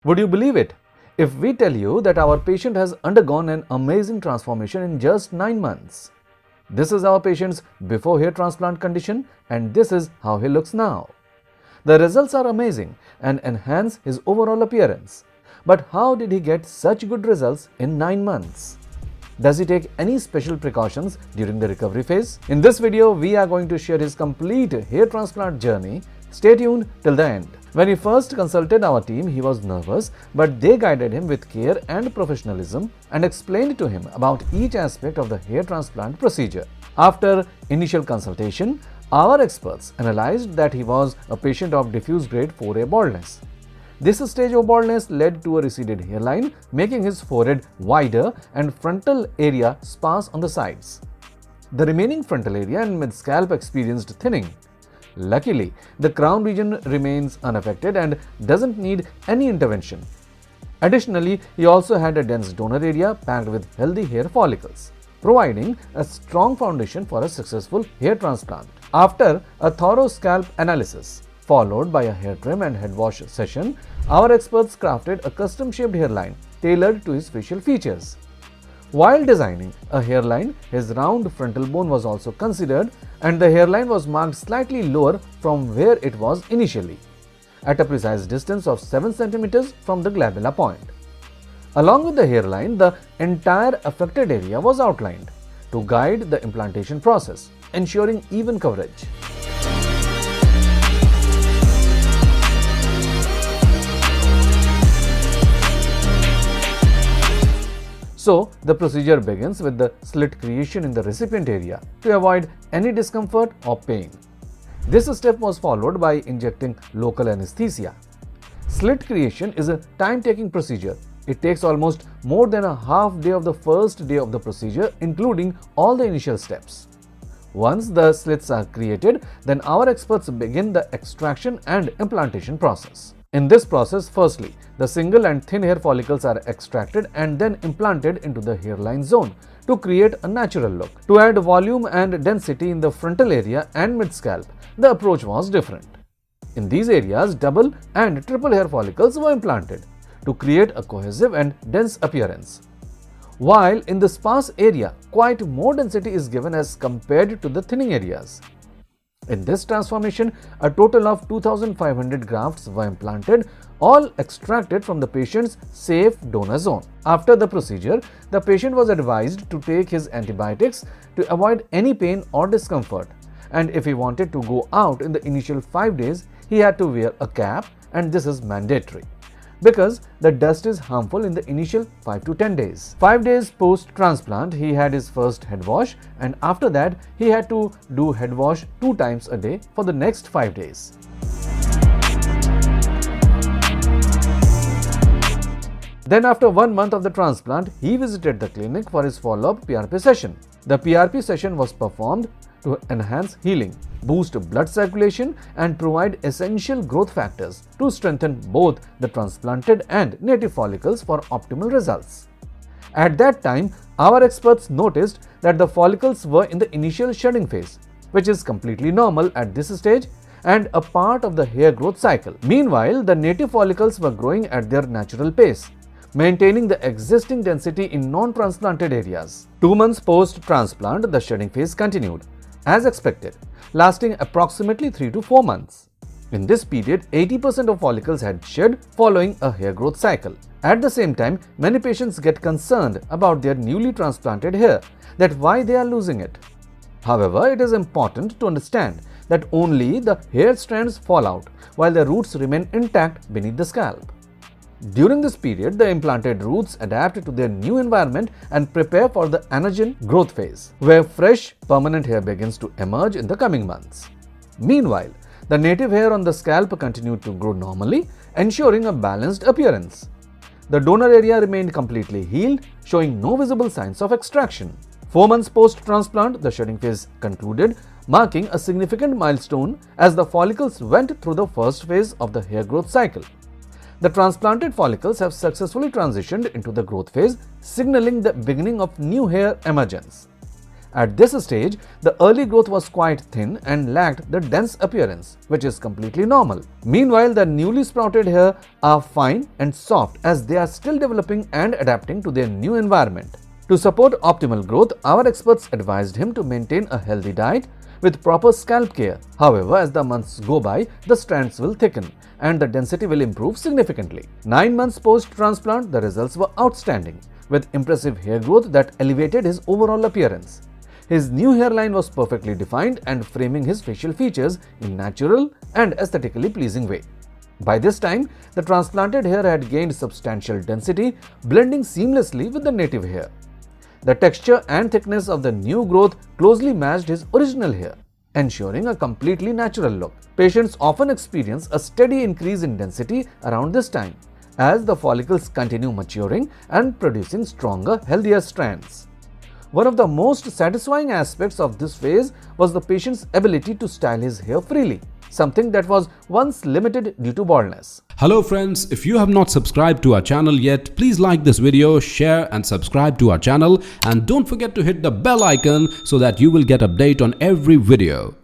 Would you believe it if we tell you that our patient has undergone an amazing transformation in just 9 months? This is our patient's before hair transplant condition, and this is how he looks now. The results are amazing and enhance his overall appearance. But how did he get such good results in 9 months? Does he take any special precautions during the recovery phase? In this video, we are going to share his complete hair transplant journey. Stay tuned till the end. When he first consulted our team, he was nervous, but they guided him with care and professionalism and explained to him about each aspect of the hair transplant procedure. After initial consultation, our experts analyzed that he was a patient of diffuse grade 4A baldness. This stage of baldness led to a receded hairline, making his forehead wider and frontal area sparse on the sides. The remaining frontal area and mid-scalp experienced thinning. Luckily, the crown region remains unaffected and doesn't need any intervention. Additionally, he also had a dense donor area packed with healthy hair follicles, providing a strong foundation for a successful hair transplant. After a thorough scalp analysis, followed by a hair trim and head wash session, our experts crafted a custom-shaped hairline tailored to his facial features. While designing a hairline, his round frontal bone was also considered, and the hairline was marked slightly lower from where it was initially, at a precise distance of 7 cm from the glabella point. Along with the hairline, the entire affected area was outlined to guide the implantation process, ensuring even coverage. So, the procedure begins with the slit creation in the recipient area to avoid any discomfort or pain. This step was followed by injecting local anesthesia. Slit creation is a time-taking procedure. It takes almost more than a half day of the first day of the procedure, including all the initial steps. Once the slits are created, then our experts begin the extraction and implantation process. In this process, firstly, the single and thin hair follicles are extracted and then implanted into the hairline zone to create a natural look. To add volume and density in the frontal area and mid-scalp, the approach was different. In these areas, double and triple hair follicles were implanted to create a cohesive and dense appearance. While in the sparse area, quite more density is given as compared to the thinning areas. In this transformation, a total of 2,500 grafts were implanted, all extracted from the patient's safe donor zone. After the procedure, the patient was advised to take his antibiotics to avoid any pain or discomfort. And if he wanted to go out in the initial 5 days, he had to wear a cap, and this is mandatory, because the dust is harmful in the initial 5 to 10 days. 5 days post-transplant, he had his first head wash, and after that, he had to do head wash 2 times a day for the next 5 days. Then after 1 month of the transplant, he visited the clinic for his follow-up PRP session. The PRP session was performed to enhance healing, boost blood circulation, and provide essential growth factors to strengthen both the transplanted and native follicles for optimal results. At that time, our experts noticed that the follicles were in the initial shedding phase, which is completely normal at this stage and a part of the hair growth cycle. Meanwhile, the native follicles were growing at their natural pace, maintaining the existing density in non-transplanted areas. 2 months post-transplant, the shedding phase continued, as expected, lasting approximately 3 to 4 months. In this period, 80% of follicles had shed following a hair growth cycle. At the same time, many patients get concerned about their newly transplanted hair, that why they are losing it. However, it is important to understand that only the hair strands fall out, while the roots remain intact beneath the scalp. During this period, the implanted roots adapt to their new environment and prepare for the anagen growth phase, where fresh, permanent hair begins to emerge in the coming months. Meanwhile, the native hair on the scalp continued to grow normally, ensuring a balanced appearance. The donor area remained completely healed, showing no visible signs of extraction. 4 months post-transplant, the shedding phase concluded, marking a significant milestone as the follicles went through the first phase of the hair growth cycle. The transplanted follicles have successfully transitioned into the growth phase, signaling the beginning of new hair emergence. At this stage, the early growth was quite thin and lacked the dense appearance, which is completely normal. Meanwhile, the newly sprouted hair are fine and soft as they are still developing and adapting to their new environment. To support optimal growth, our experts advised him to maintain a healthy diet with proper scalp care. However, as the months go by, the strands will thicken and the density will improve significantly. 9 months post-transplant, the results were outstanding, with impressive hair growth that elevated his overall appearance. His new hairline was perfectly defined and framing his facial features in natural and aesthetically pleasing way. By this time, the transplanted hair had gained substantial density, blending seamlessly with the native hair. The texture and thickness of the new growth closely matched his original hair, ensuring a completely natural look. Patients often experience a steady increase in density around this time, as the follicles continue maturing and producing stronger, healthier strands. One of the most satisfying aspects of this phase was the patient's ability to style his hair freely, something that was once limited due to baldness. Hello friends, if you have not subscribed to our channel yet, please like this video, share and subscribe to our channel, and don't forget to hit the bell icon so that you will get update on every video.